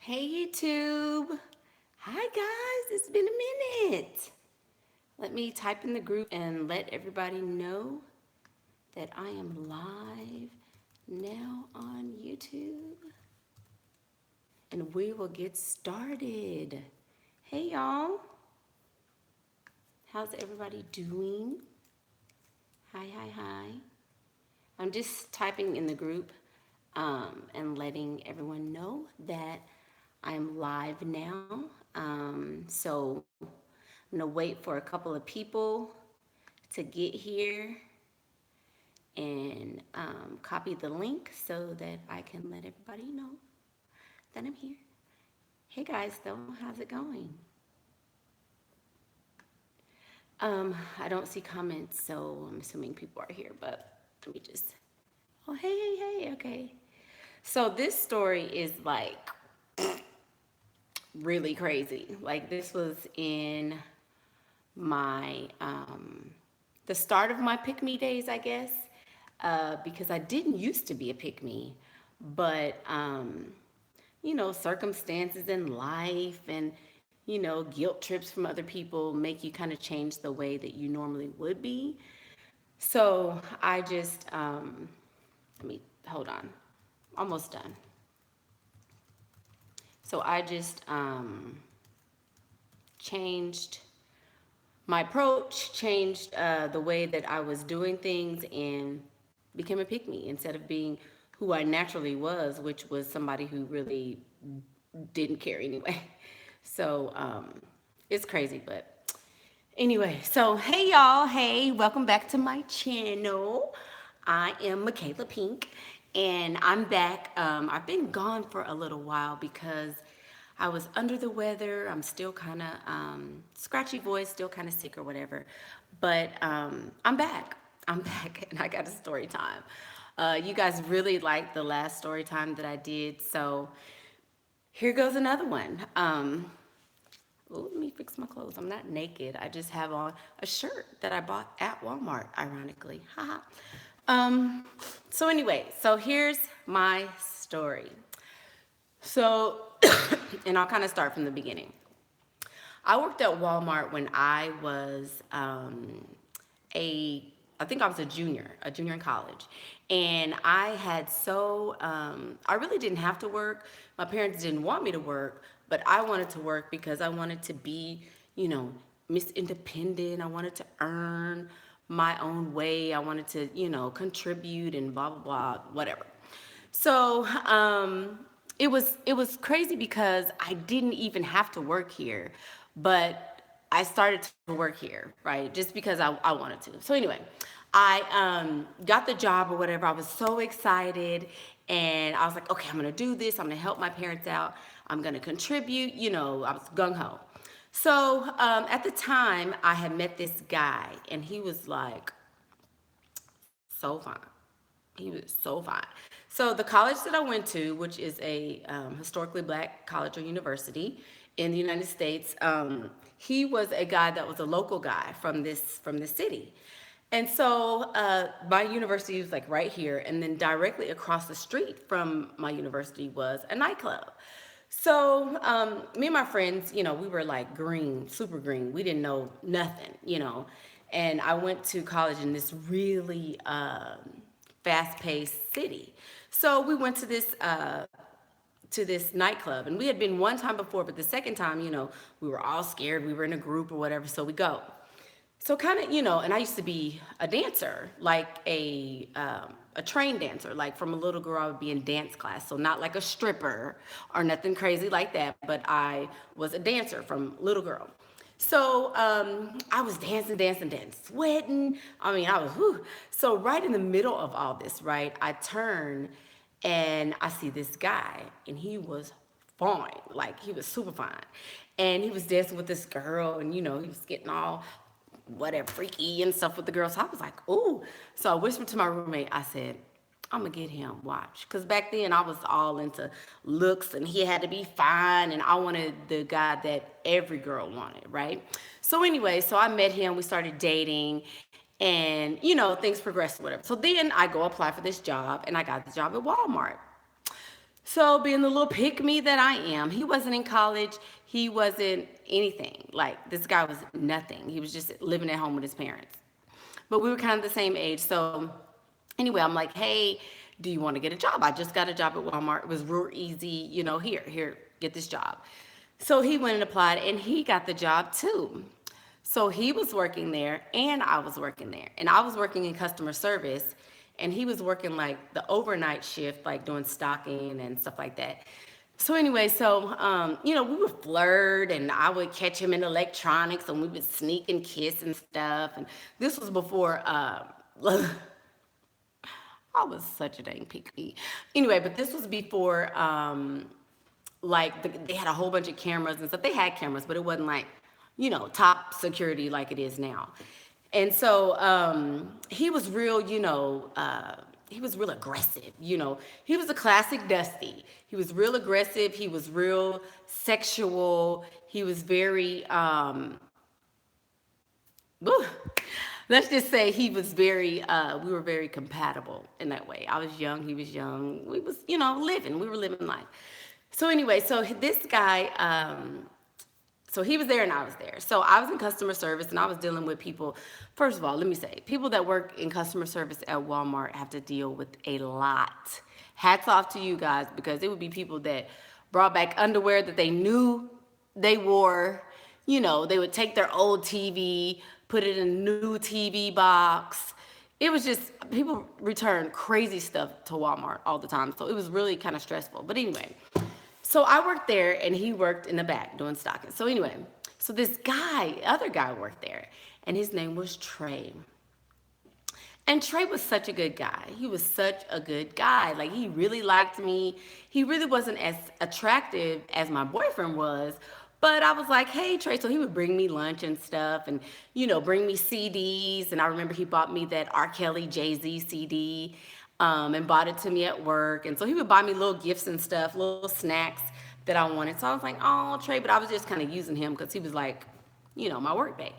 Hey YouTube. Hi guys, it's been a minute. Let me type in the group and let everybody know that I am live now on YouTube. And we will get started. Hey y'all. How's everybody doing? Hi, hi, hi. I'm just typing in the group and letting everyone know that I'm live now. So I'm gonna wait for a couple of people to get here and copy the link so that I can let everybody know that I'm here. Hey guys, though, how's it going? I don't see comments, so I'm assuming people are here, but let me just, oh, hey, okay. So this story is like really crazy. Like this was in my the start of my pick me days, I guess, because I didn't used to be a pick me, but circumstances in life and guilt trips from other people make you kind of change the way that you normally would be. So I just let me hold on, almost done. So I just changed my approach, changed the way that I was doing things, and became a pick me instead of being who I naturally was, which was somebody who really didn't care anyway. So it's crazy, but anyway. So hey y'all, hey, welcome back to my channel. I am Michaela Pink, and I'm back. I've been gone for a little while because I was under the weather. I'm still kind of scratchy voice, still kind of sick or whatever. But I'm back. I'm back, and I got a story time. You guys really liked the last story time that I did, so here goes another one. Ooh, let me fix my clothes. I'm not naked. I just have on a shirt that I bought at Walmart, ironically. Haha. So anyway, so here's my story. So, and I'll kind of start from the beginning. I worked at Walmart when I was a, I think I was a junior in college. And I had I really didn't have to work. My parents didn't want me to work, but I wanted to work because I wanted to be, you know, Miss Independent. I wanted to earn my own way. I wanted to, contribute and blah, blah, blah, whatever. So it was crazy because I didn't even have to work here, but I started to work here, right? Just because I wanted to. So anyway, I got the job or whatever. I was so excited, and I was like, okay, I'm gonna do this. I'm gonna help my parents out. I'm gonna contribute. I was gung ho. So at the time, I had met this guy, and he was like so fine. He was so fine. So the college that I went to, which is a historically black college or university in the United States, he was a guy that was a local guy from this city. And so my university was like right here, and then directly across the street from my university was a nightclub. So me and my friends, we were like green, super green. We didn't know nothing. And I went to college in this really fast-paced city. So we went to this nightclub, and we had been one time before, but the second time, we were all scared. We were in a group or whatever, so we go. So kind of, and I used to be a dancer, like a trained dancer. Like from a little girl, I would be in dance class. So not like a stripper or nothing crazy like that, but I was a dancer from little girl. So I was dancing, sweating. I mean, I was, whew. So right in the middle of all this, right, I turn and I see this guy, and he was fine. Like he was super fine. And he was dancing with this girl, and he was getting all whatever freaky and stuff with the girls. So I was like, ooh. So I whispered to my roommate, I said, I'm gonna get him, watch. Cause back then I was all into looks, and he had to be fine, and I wanted the guy that every girl wanted, right? So anyway, so I met him, we started dating, and things progressed, whatever. So then I go apply for this job, and I got the job at Walmart. So being the little pick me that I am, he wasn't in college. He wasn't anything. Like this guy was nothing. He was just living at home with his parents. But we were kind of the same age. So anyway, I'm like, hey, do you want to get a job? I just got a job at Walmart. It was real easy, here, get this job. So he went and applied and he got the job too. So he was working there and I was working there. And I was working in customer service and he was working like the overnight shift, like doing stocking and stuff like that. So anyway, we would flirt and I would catch him in electronics and we would sneak and kiss and stuff. And this was before, I was such a dang pick me. Anyway, but this was before, they had a whole bunch of cameras and stuff. They had cameras, but it wasn't like, top security like it is now. And so he was real, he was real aggressive. He was a classic Dusty. He was real aggressive. He was real sexual. He was very, let's just say he was very, we were very compatible in that way. I was young. He was young. We was, living. We were living life. So anyway, so this guy, so he was there and I was there. So I was in customer service and I was dealing with people. First of all, let me say, people that work in customer service at Walmart have to deal with a lot. Hats off to you guys, because it would be people that brought back underwear that they knew they wore. They would take their old TV, put it in a new TV box. It was just, people return crazy stuff to Walmart all the time. So it was really kind of stressful. But anyway, so I worked there and he worked in the back doing stocking. So anyway, so this other guy worked there and his name was Trey. And Trey was such a good guy. He was such a good guy. Like, he really liked me. He really wasn't as attractive as my boyfriend was. But I was like, hey, Trey. So he would bring me lunch and stuff and, bring me CDs. And I remember he bought me that R. Kelly Jay-Z CD and bought it to me at work. And so he would buy me little gifts and stuff, little snacks that I wanted. So I was like, oh, Trey. But I was just kind of using him because he was like, my work bae.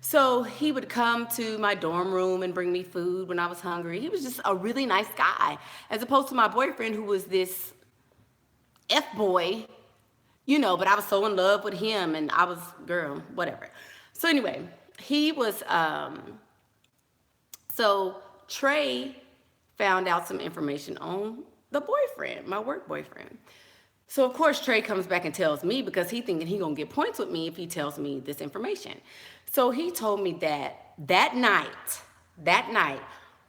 So he would come to my dorm room and bring me food when I was hungry. He was just a really nice guy, as opposed to my boyfriend, who was this F-boy, but I was so in love with him and I was, girl, whatever. So anyway, he was, so Trey found out some information on the boyfriend, my work boyfriend. So of course Trey comes back and tells me, because he thinking he gonna get points with me if he tells me this information. So he told me that night,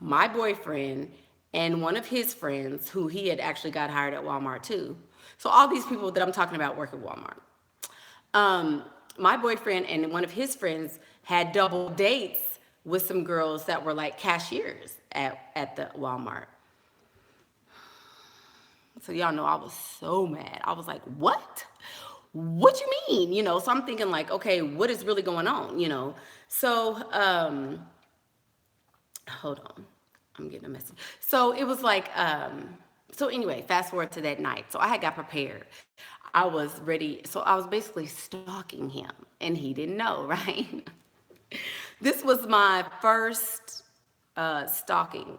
my boyfriend and one of his friends, who he had actually got hired at Walmart too. So all these people that I'm talking about work at Walmart. My boyfriend and one of his friends had double dates with some girls that were like cashiers at the Walmart. So y'all know I was so mad. I was like, what? What you mean? So I'm thinking like, okay, what is really going on? So, hold on. I'm getting a message. So it was like, so anyway, fast forward to that night. So I had got prepared. I was ready. So I was basically stalking him and he didn't know, right? This was my first stalking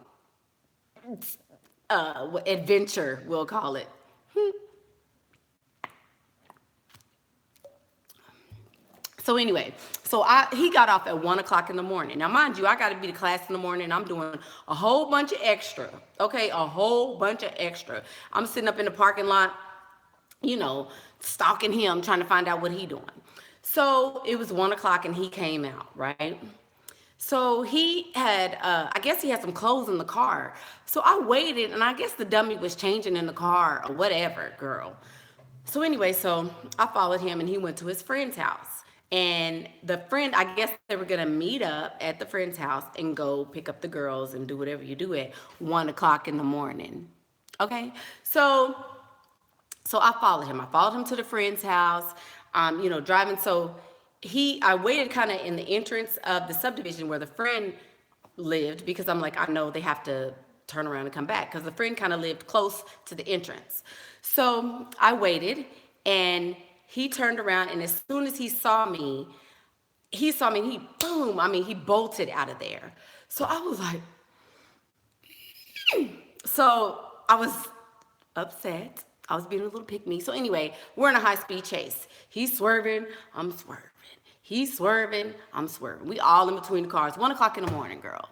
adventure, we'll call it. So anyway, he got off at 1 o'clock in the morning. Now, mind you, I got to be to class in the morning. I'm doing a whole bunch of extra. Okay, a whole bunch of extra. I'm sitting up in the parking lot, stalking him, trying to find out what he doing. So it was 1 o'clock and he came out, right? So he had, I guess he had some clothes in the car. So I waited, and I guess the dummy was changing in the car or whatever, girl. So anyway, so I followed him, and he went to his friend's house. And the friend, I guess they were going to meet up at the friend's house and go pick up the girls and do whatever you do at 1 o'clock in the morning. Okay? So I followed him. I followed him to the friend's house, driving. So I waited kind of in the entrance of the subdivision where the friend lived, because I'm like, I know they have to turn around and come back, because the friend kind of lived close to the entrance. So I waited, and he turned around, and as soon as he saw me, and he bolted out of there. So I was like, so I was upset. I was being a little pick me. So anyway, we're in a high-speed chase. He's swerving, I'm swerving. He's swerving, I'm swerving. We all in between the cars. 1 o'clock in the morning, girl.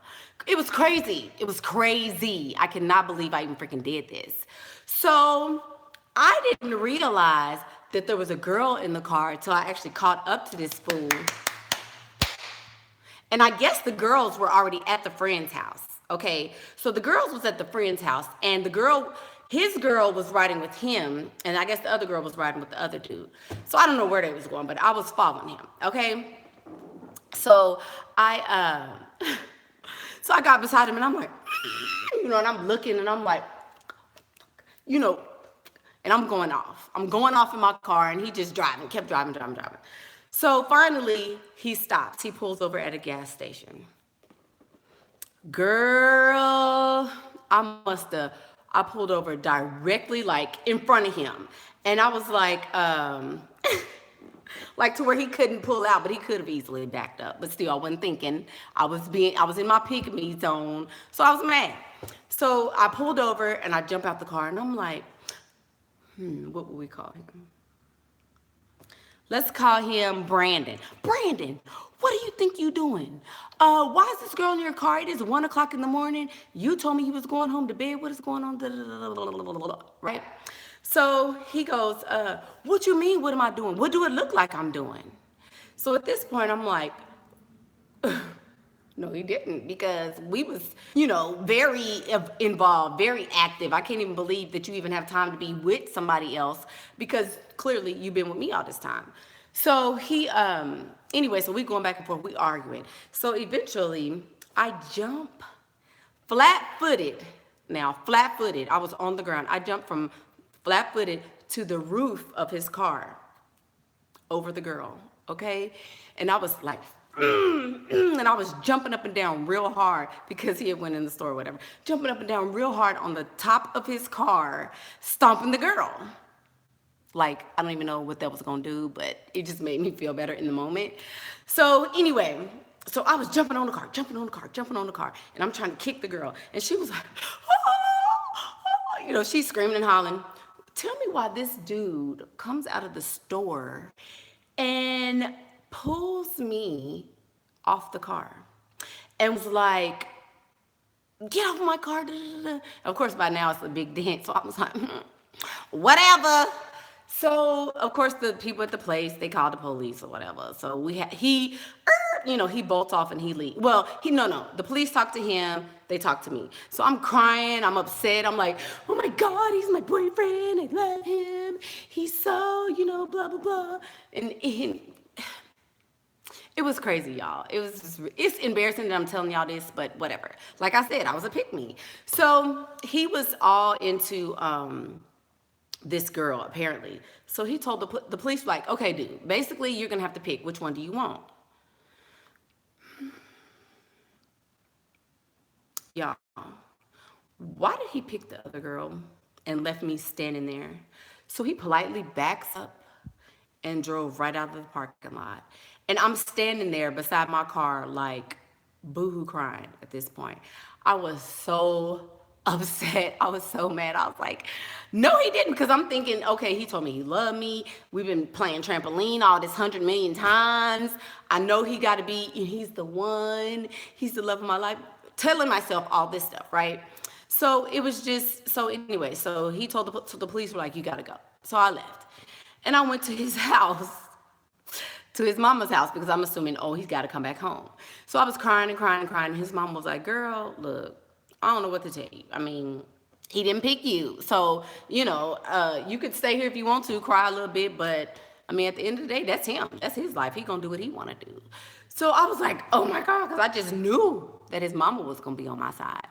It was crazy. It was crazy. I cannot believe I even freaking did this. So I didn't realize that there was a girl in the car until I actually caught up to this fool. And I guess the girls were already at the friend's house. Okay. So the girls was at the friend's house, and his girl was riding with him, and I guess the other girl was riding with the other dude. So I don't know where they was going, but I was following him. Okay. So so I got beside him, and I'm like, and I'm looking, and I'm like, and I'm going off. I'm going off in my car, and he just kept driving. So finally, he stops. He pulls over at a gas station. Girl, I pulled over directly, like, in front of him. And I was like, like to where he couldn't pull out, but he could have easily backed up. But still, I wasn't thinking. I was in my pick-me zone, so I was mad. So I pulled over, and I jump out the car, and I'm like, what would we call him? Let's call him Brandon. Brandon, what do you think you doing? Why is this girl in your car? It is 1 o'clock in the morning. You told me you was going home to bed. What is going on? Right? So he goes, what you mean, what am I doing? What do it look like I'm doing? So at this point, I'm like, no, he didn't, because we was, very involved, very active. I can't even believe that you even have time to be with somebody else, because clearly you've been with me all this time. So anyway, so we going back and forth, we arguing. So eventually I jump flat-footed. Now, flat-footed, I was on the ground. I jumped from flat-footed to the roof of his car over the girl, okay? And I was like, and I was jumping up and down real hard because he had went in the store or whatever. Jumping up and down real hard on the top of his car, stomping the girl. Like, I don't even know what that was gonna do, but it just made me feel better in the moment. So anyway, so I was jumping on the car, and I'm trying to kick the girl. And she was like, she's screaming and hollering. Tell me why this dude comes out of the store and pulls me off the car and was like, get off my car. Of course, by now it's a big dent, so I was like, whatever. So, of course, the people at the place, they called the police or whatever. So he bolts off and he leaves. Well, the police talked to him, they talked to me. So I'm crying, I'm upset, I'm like, oh my God, he's my boyfriend, I love him. He's so, blah, blah, blah. And it was crazy, y'all. It's embarrassing that I'm telling y'all this, but whatever. Like I said, I was a pick-me. So he was all into this girl, apparently. So he told the police, like, okay, dude, basically you're going to have to pick. Which one do you want? Y'all, why did he pick the other girl and left me standing there? So he politely backs up and drove right out of the parking lot. And I'm standing there beside my car, like, boohoo crying at this point. I was so upset. I was so mad. I was like, no, he didn't. Because I'm thinking, okay, he told me he loved me. We've been playing trampoline all this 100 million times. I know he's the one. He's the love of my life. Telling myself all this stuff, right? So it was just, so anyway, so he told the police were like, you got to go. So I left. And I went to his house, to his mama's house, because I'm assuming, he's got to come back home. So I was crying and crying and crying. And his mom was like, girl, look, I don't know what to tell you. I mean, he didn't pick you. So, you could stay here if you want to, cry a little bit. But, I mean, at the end of the day, that's him. That's his life. He going to do what he want to do. So I was like, oh, my God, because I just knew that his mama was going to be on my side.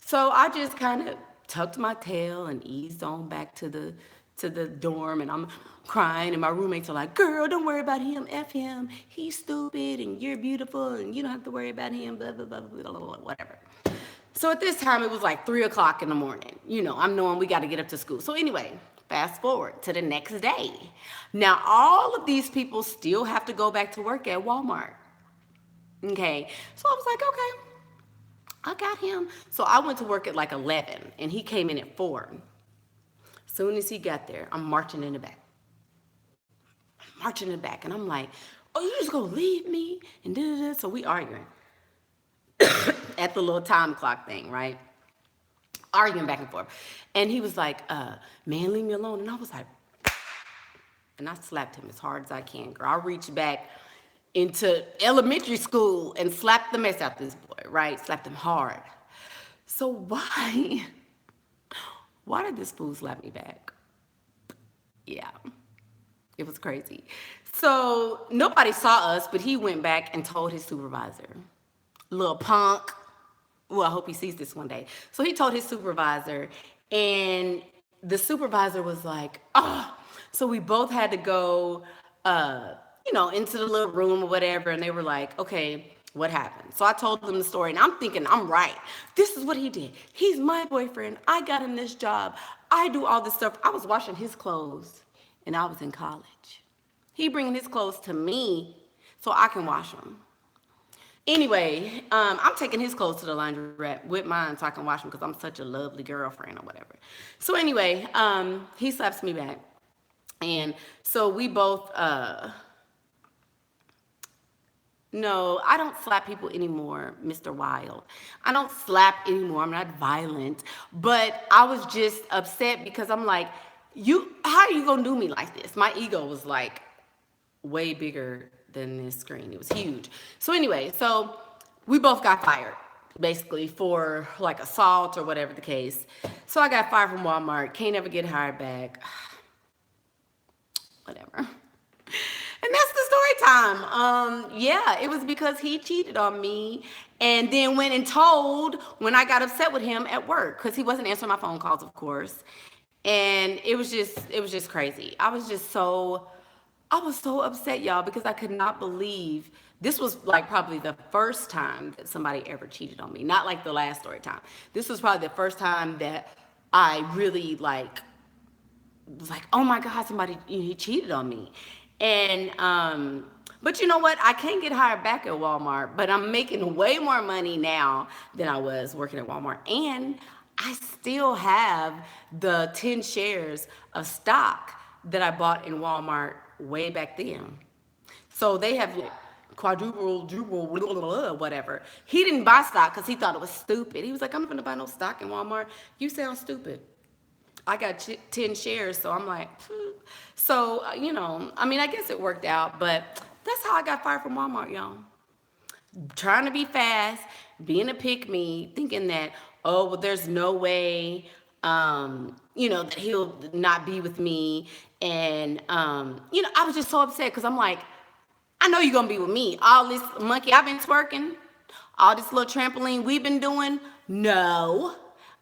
So I just kind of tucked my tail and eased on back to the dorm, and I'm crying, and my roommates are like, girl, don't worry about him, F him, he's stupid, and you're beautiful, and you don't have to worry about him, blah, blah, blah, blah, blah, blah, whatever. So at this time, it was like 3 o'clock in the morning. I'm knowing we got to get up to school. So anyway, fast forward to the next day. Now, all of these people still have to go back to work at Walmart. Okay, so I was like, okay, I got him. So I went to work at like 11, and he came in at 4. Soon as he got there, I'm marching in the back. Marching in the back. And I'm like, oh, you just gonna leave me? And da-da-da. So we arguing at the little time clock thing, right? Arguing back and forth. And he was like, man, leave me alone. And I was like, and I slapped him as hard as I can, girl. I reached back into elementary school and slapped the mess out this boy, right? Slapped him hard. So why did this fool slap me back? Yeah, it was crazy. So nobody saw us, but he went back and told his supervisor. Little punk. Well, I hope he sees this one day. So he told his supervisor, and the supervisor was like, oh. So we both had to go, into the little room or whatever, and they were like, okay, what happened? So I told them the story, and I'm thinking, I'm right. This is what he did. He's my boyfriend. I got him this job. I do all this stuff. I was washing his clothes, and I was in college. He bringing his clothes to me so I can wash them. Anyway, I'm taking his clothes to the laundrette with mine so I can wash them because I'm such a lovely girlfriend or whatever. So anyway, he slaps me back. And so we both, no, I don't slap people anymore, Mr. Wild. I don't slap anymore. I'm not violent. But I was just upset because I'm like, how are you going to do me like this? My ego was like way bigger than this screen. It was huge. So anyway, so we both got fired, basically, for like assault or whatever the case. So I got fired from Walmart. Can't ever get hired back. Whatever. And that's the story time. Yeah, it was because he cheated on me and then went and told when I got upset with him at work because he wasn't answering my phone calls, of course. And it was just crazy. I was so upset, y'all, because I could not believe this was like probably the first time that somebody ever cheated on me. Not like the last story time. This was probably the first time that I really was like, oh my God, he cheated on me. And, but you know what? I can't get hired back at Walmart, but I'm making way more money now than I was working at Walmart. And I still have the 10 shares of stock that I bought in Walmart way back then. So they have quadruple, whatever. He didn't buy stock because he thought it was stupid. He was like, I'm not going to buy no stock in Walmart. You sound stupid. I got 10 shares, so I'm like, So, I guess it worked out, but that's how I got fired from Walmart, y'all. Trying to be fast, being a pick-me, thinking that, oh, well, there's no way, that he'll not be with me. And, I was just so upset because I'm like, I know you're going to be with me. All this monkey I've been twerking, all this little trampoline we've been doing, no.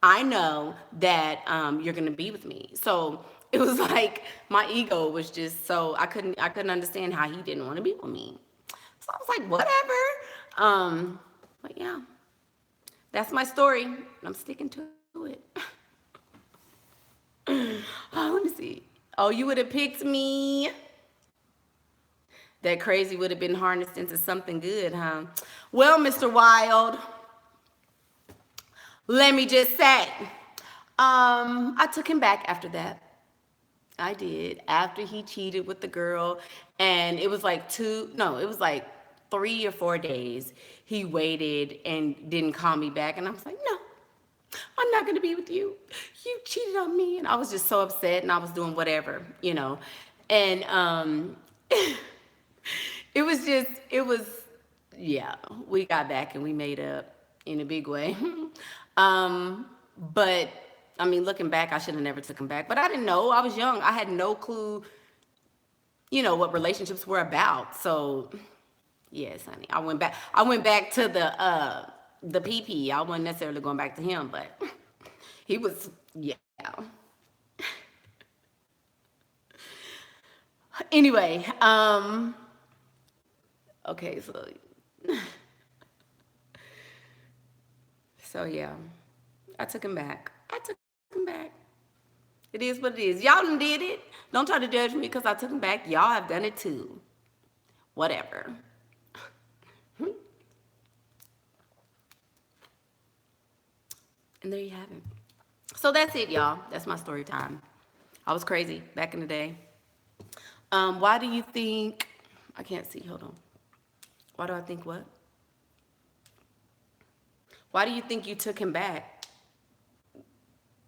I know that you're gonna be with me. So it was like my ego was just so I couldn't understand how he didn't want to be with me. So I was like, whatever. But yeah, that's my story. I'm sticking to it. Let me see. Oh, you would have picked me. That crazy would have been harnessed into something good, huh? Well, Mr. Wild. Let me just say, I took him back after that. I did. After he cheated with the girl, and it was like 3 or 4 days. He waited and didn't call me back, and I was like, no, I'm not gonna be with you. You cheated on me, and I was just so upset, and I was doing whatever, and yeah, we got back and we made up in a big way. But looking back, I should have never took him back. But I didn't know. I was young. I had no clue, what relationships were about. So, yes, honey. I went back to the PP. I wasn't necessarily going back to him, but he was, yeah. Anyway, okay, so yeah, I took him back. It is what it is. Y'all done did it. Don't try to judge me because I took him back. Y'all have done it too. Whatever. And there you have it. So that's it, y'all. That's my story time. I was crazy back in the day. Why do you think, I can't see, hold on. Why do I think what? Why do you think you took him back?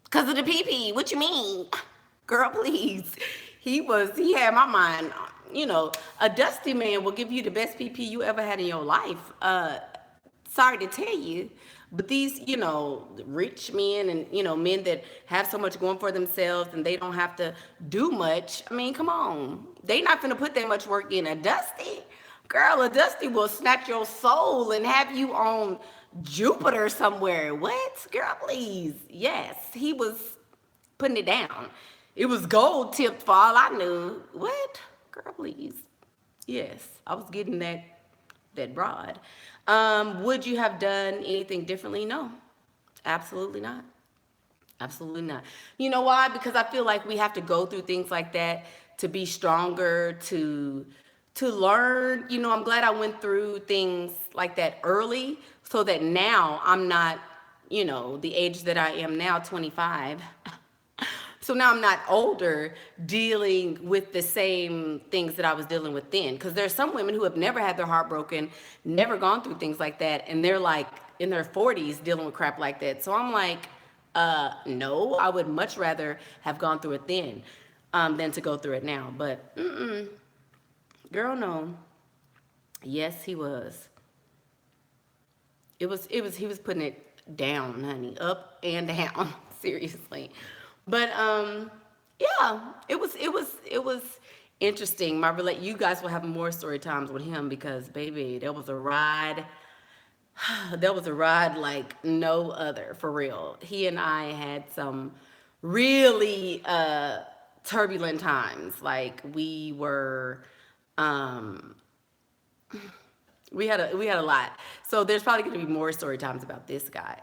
Because of the pee-pee. What you mean? Girl, please. He had my mind, a dusty man will give you the best pee-pee you ever had in your life. Sorry to tell you, but these, rich men and, men that have so much going for themselves and they don't have to do much. I mean, come on. They not gonna put that much work in. A dusty, girl, a dusty will snatch your soul and have you on Jupiter somewhere. What? Girl, please. Yes, he was putting it down. It was gold tipped for all I knew. What? Girl, please. Yes, I was getting that broad. Would you have done anything differently? No, absolutely not. Absolutely not. You know why? Because I feel like we have to go through things like that to be stronger, to learn. I'm glad I went through things like that early so that now I'm not, the age that I am now, 25. So now I'm not older dealing with the same things that I was dealing with then. Because there's some women who have never had their heart broken, never gone through things like that, and they're like in their 40s dealing with crap like that. So I'm like, no, I would much rather have gone through it then than to go through it now. But girl, no. Yes, he was. He was putting it down, honey, up and down, seriously. But yeah, it was interesting. You guys will have more story times with him because baby, there was a ride. There was a ride like no other, for real. He and I had some really turbulent times. Like um we had a lot. So there's probably going to be more story times about this guy.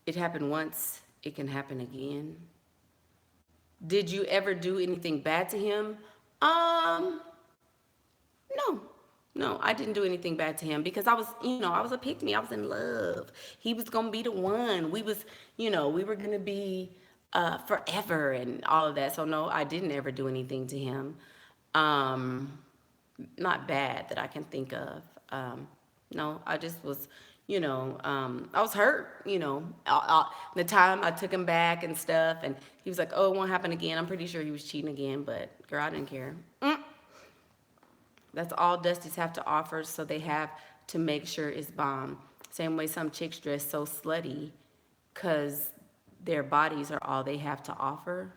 It happened once, it can happen again. Did you ever do anything bad to him? No. No, I didn't do anything bad to him because I was a pick me. I was in love. He was gonna be the one. We were gonna be forever and all of that. So no, I didn't ever do anything to him. Um, Not bad that I can think of. No, I just was, I was hurt, the time I took him back and stuff, and he was like, oh, it won't happen again. I'm pretty sure he was cheating again, but girl, I didn't care. That's all Dusties have to offer, so they have to make sure it's bomb. Same way some chicks dress so slutty, because their bodies are all they have to offer.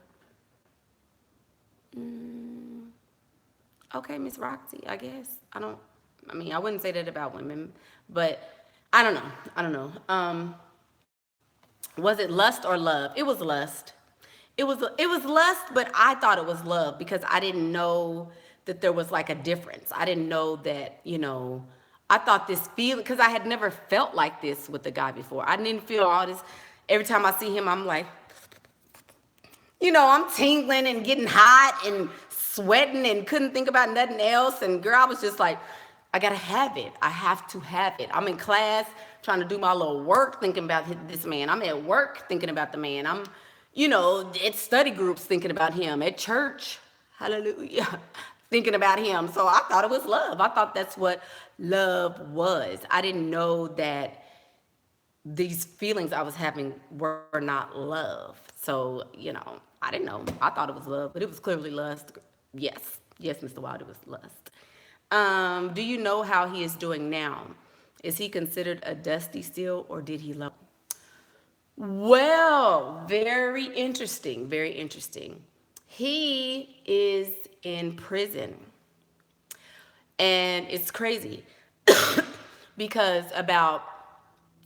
Okay, Miss Roxy, I guess. I wouldn't say that about women, but I don't know. I don't know. Was it lust or love? It was lust. It was lust, but I thought it was love because I didn't know that there was like a difference. I didn't know that, I thought this feeling, because I had never felt like this with the guy before. I didn't feel all this. Every time I see him, I'm like, I'm tingling and getting hot and sweating and couldn't think about nothing else. And girl, I was just like, I gotta have it. I have to have it. I'm in class trying to do my little work thinking about this man. I'm at work thinking about the man. I'm, at study groups thinking about him. At church, hallelujah, thinking about him. So I thought it was love. I thought that's what love was. I didn't know that these feelings I was having were not love. So, I didn't know. I thought it was love, but it was clearly lust. Yes. Yes, Mr. Wild, it was lust. Do you know how he is doing now? Is he considered a dusty still, or did he love? Well, very interesting. Very interesting. He is in prison. And it's crazy because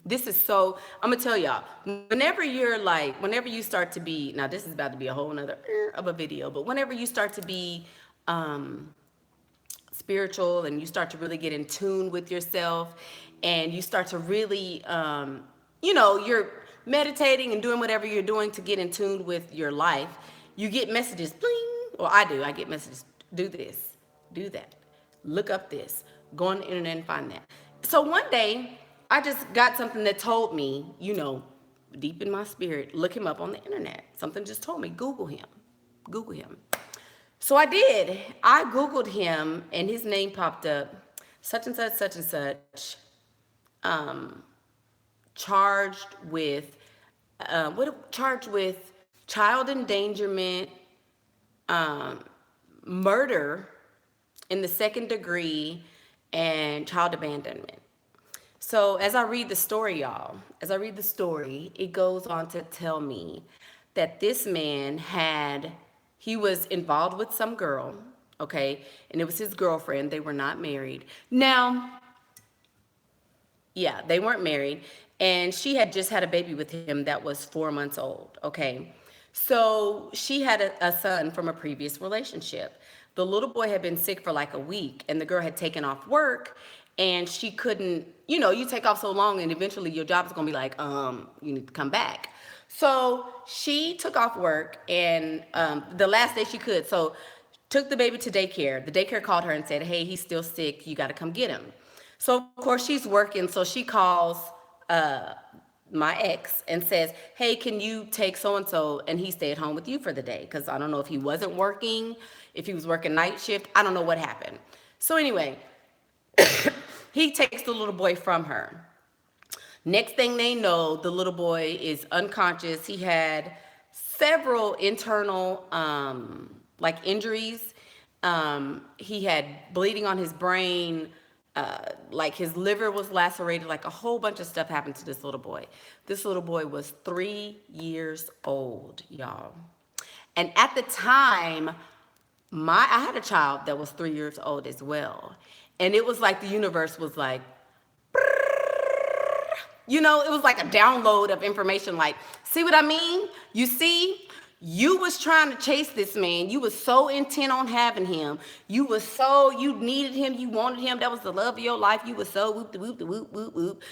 this is so, I'm gonna tell y'all, whenever you start to be, now this is about to be a whole nother of a video, but whenever you start to be spiritual and you start to really get in tune with yourself and you start to really, you're meditating and doing whatever you're doing to get in tune with your life, you get messages, bling, or I get messages, do this, do that, look up this, go on the internet and find that. So one day, I just got something that told me, deep in my spirit, look him up on the internet. Something just told me, Google him. Google him. So I did. I Googled him and his name popped up. Such and such, um, charged with, charged with child endangerment, um, murder in the second degree, and child abandonment. So as I read the story, y'all, as I read the story, it goes on to tell me that this man he was involved with some girl, okay? And it was his girlfriend. They were not married. Now, yeah, they weren't married. And she had just had a baby with him that was 4 months old, okay? So she had a son from a previous relationship. The little boy had been sick for like a week, and the girl had taken off work, and she couldn't, you take off so long, and eventually your job is gonna be like, you need to come back. So she took off work, and the last day she could, so took the baby to daycare. The daycare called her and said, hey, he's still sick, you gotta come get him. So of course she's working, so she calls uh, my ex and says, hey, can you take so-and-so and he stay at home with you for the day? Because I don't know if he wasn't working, if he was working night shift, I don't know what happened. So anyway, he takes the little boy from her. Next thing they know, the little boy is unconscious. He had several internal like injuries. He had bleeding on his brain, like his liver was lacerated, like a whole bunch of stuff happened to this little boy. This little boy was 3 years old, y'all. And at the time, I had a child that was 3 years old as well. And it was like the universe was like, it was like a download of information. Like, see what I mean? You see, you was trying to chase this man. You was so intent on having him. You needed him. You wanted him. That was the love of your life. You was so whoop, whoop, whoop, whoop, whoop.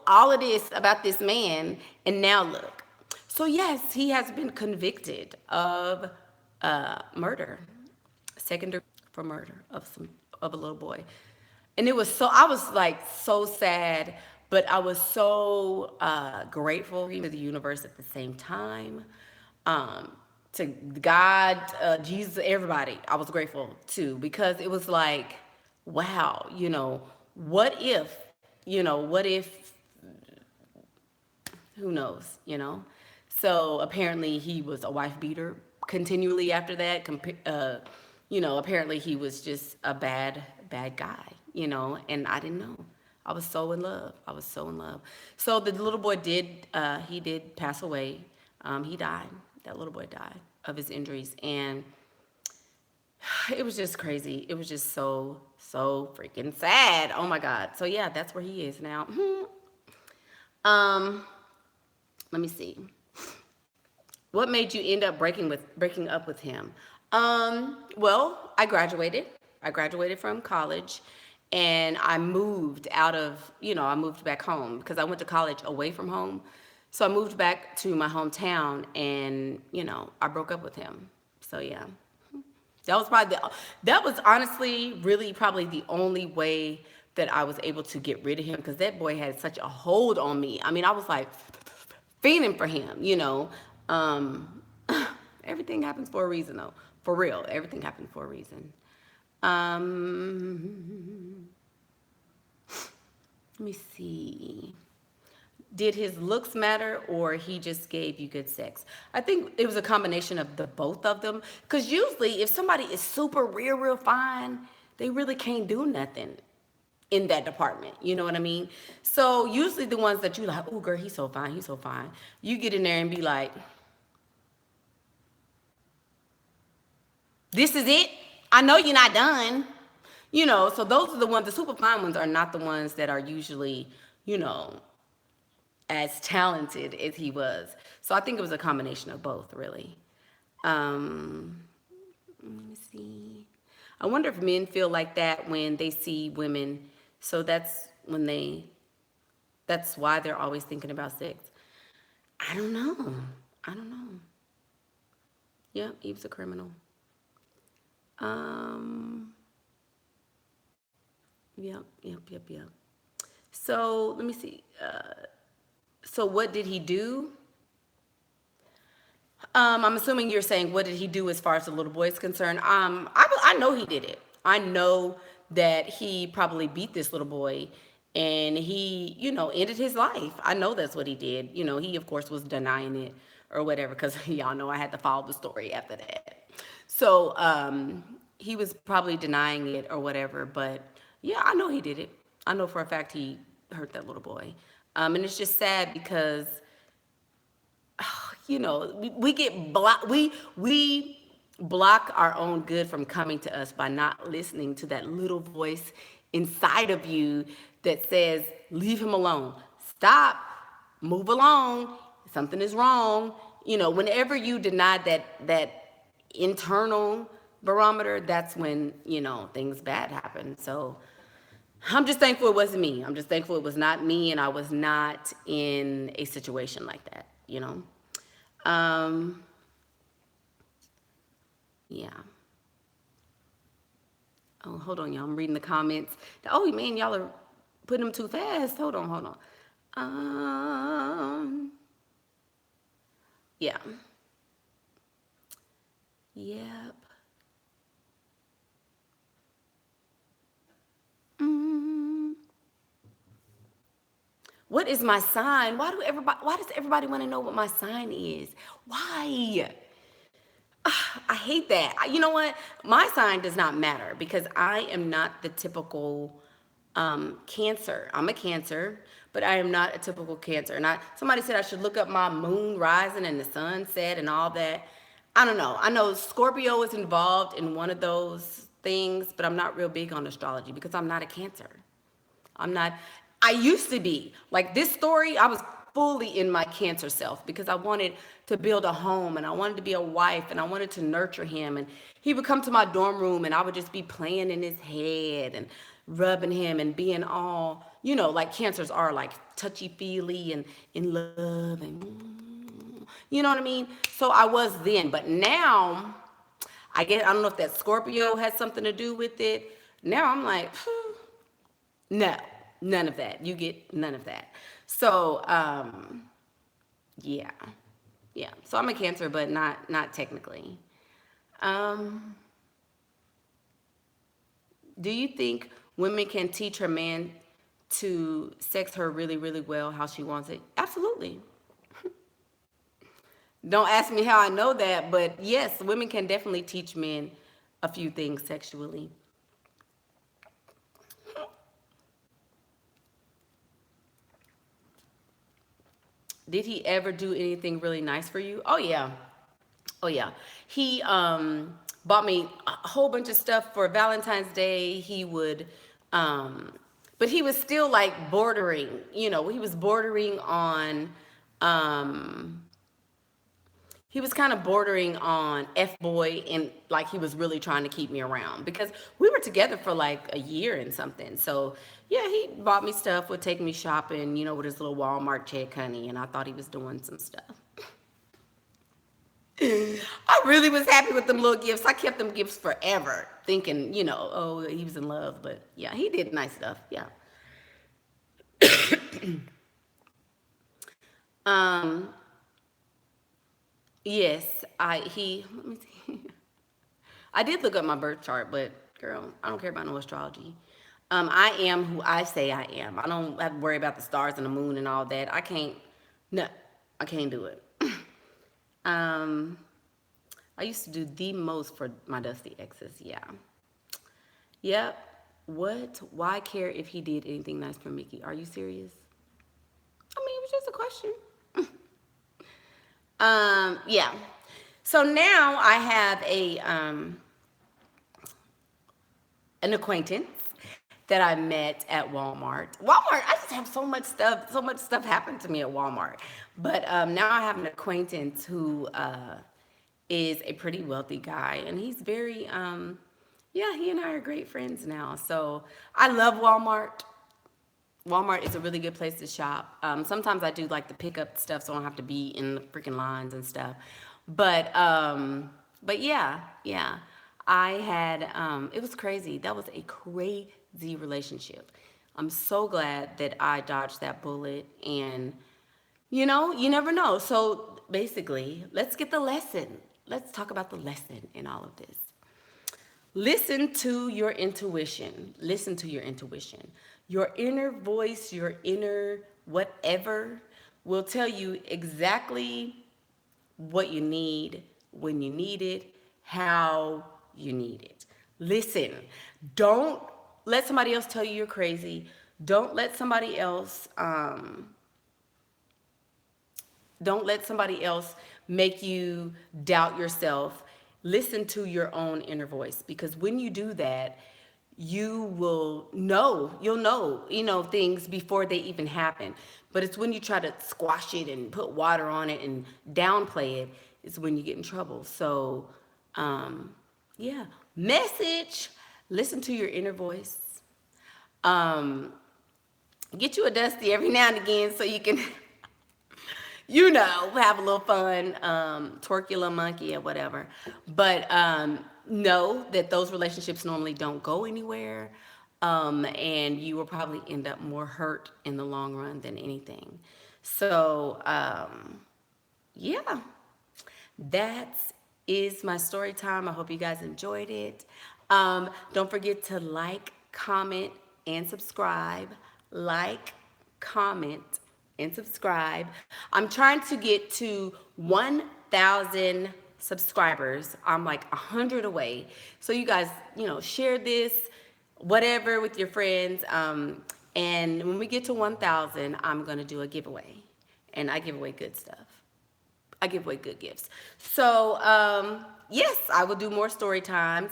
All of this about this man. And now look. So yes, he has been convicted of murder, second degree for murder of a little boy. And I was like so sad, but I was so grateful to the universe at the same time. To God, Jesus, everybody, I was grateful too, because it was like, wow, what if, what if, who knows? So apparently he was a wife beater continually after that. Apparently he was just a bad guy, and I didn't know. I was so in love. I was so in love. So the little boy he did pass away. He died. That little boy died of his injuries. And it was just crazy. It was just so freaking sad. Oh my God. So yeah, that's where he is now. Let me see. What made you end up breaking up with him? Well, I graduated. I graduated from college, and I moved I moved back home because I went to college away from home. So I moved back to my hometown, and I broke up with him. So yeah, that was honestly really probably the only way that I was able to get rid of him, because that boy had such a hold on me. I mean, I was like feeling for him. Um, everything happens for a reason, though. For real, everything happens for a reason. Let me see. Did his looks matter, or he just gave you good sex? I think it was a combination of the both of them. Because usually, if somebody is super real fine, they really can't do nothing in that department. You know what I mean? So usually the ones that you like, oh girl, he's so fine, he's so fine. You get in there and be like, this is it? I know you're not done. So those are the ones, the super fine ones are not the ones that are usually, as talented as he was. So I think it was a combination of both, really. Um, Let me see. I wonder if men feel like that when they see women. So that's why they're always thinking about sex. I don't know. I don't know. Yeah, Eve's a criminal. Um, yep. So let me see. So what did he do? I'm assuming you're saying what did he do as far as the little boy is concerned. I know he did it. I know that he probably beat this little boy, and he, ended his life. I know that's what he did. He of course was denying it or whatever, because y'all know I had to follow the story after that. So he was probably denying it or whatever. But yeah, I know he did it. I know for a fact he hurt that little boy. And it's just sad because we get blocked. We block our own good from coming to us by not listening to that little voice inside of you that says, "Leave him alone. Stop. Move along. Something is wrong." Whenever you deny that internal barometer, that's when things bad happen. So I'm just thankful it wasn't me. I'm just thankful it was not me, and I was not in a situation like that. Um, yeah. Oh, hold on, y'all. I'm reading the comments. Oh, man, y'all are putting them too fast. Hold on, hold on. Yeah. Yep. Mm. What is my sign? Why does everybody want to know what my sign is? Why? I hate that. You know what? My sign does not matter because I am not the typical Cancer. I'm a Cancer, but I am not a typical Cancer. And somebody said I should look up my moon rising and the sunset and all that. I don't know. I know Scorpio is involved in one of those things, but I'm not real big on astrology because I'm not a Cancer. I'm not, I used to be. Like this story, I was fully in my Cancer self because I wanted to build a home and I wanted to be a wife and I wanted to nurture him. And he would come to my dorm room and I would just be playing in his head and rubbing him and being all, like Cancers are like touchy feely and in love and, you know what I mean? So I was then, but now I don't know if that Scorpio has something to do with it. Now I'm like, no, none of that. You get none of that. So, yeah, yeah. So I'm a Cancer, but not technically. Um, do you think women can teach her man to sex her really, really well, how she wants it? Absolutely. Don't ask me how I know that, but yes, women can definitely teach men a few things sexually. Did he ever do anything really nice for you? Oh yeah. Oh yeah. He bought me a whole bunch of stuff for Valentine's Day. He would but he was still like bordering, he was bordering on um he was kind of bordering on F boy, and like he was really trying to keep me around because we were together for like a year and something. So yeah, he bought me stuff, would take me shopping, with his little Walmart check, honey, and I thought he was doing some stuff. I really was happy with them little gifts. I kept them gifts forever, thinking, oh, he was in love. But yeah, he did nice stuff. Yeah. Um. Yes. Let me see. I did look up my birth chart, but girl, I don't care about no astrology. I am who I say I am. I don't have to worry about the stars and the moon and all that. I can't. No, I can't do it. Um. I used to do the most for my dusty exes. Yeah. Yep. What? Why care if he did anything nice for Mickey? Are you serious? I mean, it was just a question. Yeah. So now I have an acquaintance that I met at Walmart. I just have so much stuff. So much stuff happened to me at Walmart. But now I have an acquaintance who is a pretty wealthy guy, and he's very yeah, he and I are great friends now. So I love Walmart. Walmart is a really good place to shop. Sometimes I do like to pick up stuff so I don't have to be in the freaking lines and stuff. But yeah, yeah. I had it was crazy. That was a crazy relationship. I'm so glad that I dodged that bullet and You never know. So basically, let's get the lesson. Let's talk about the lesson in all of this. Listen to your intuition. Listen to your intuition. Your inner voice, your inner whatever will tell you exactly what you need, when you need it, how you need it. Listen. Don't let somebody else tell you you're crazy. Don't let somebody else don't let somebody else make you doubt yourself. Listen to your own inner voice, because when you do that, you'll know, things before they even happen. But it's when you try to squash it and put water on it and downplay it, is when you get in trouble. So, yeah, message, listen to your inner voice. Um, get you a dusty every now and again so you can have a little fun, twerk your little monkey or whatever. But know that those relationships normally don't go anywhere. And you will probably end up more hurt in the long run than anything. So, yeah, that is my story time. I hope you guys enjoyed it. Don't forget to like, comment, and subscribe. Like, comment, and subscribe. I'm trying to get to 1,000 subscribers. I'm like 100 away. So you guys, share this, whatever, with your friends. And when we get to 1,000, I'm going to do a giveaway. And I give away good stuff. I give away good gifts. So, yes, I will do more story times.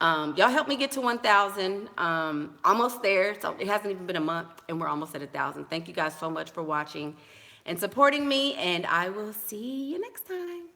Y'all help me get to 1,000. Almost there. So it hasn't even been a month, and we're almost at 1,000. Thank you guys so much for watching and supporting me, and I will see you next time.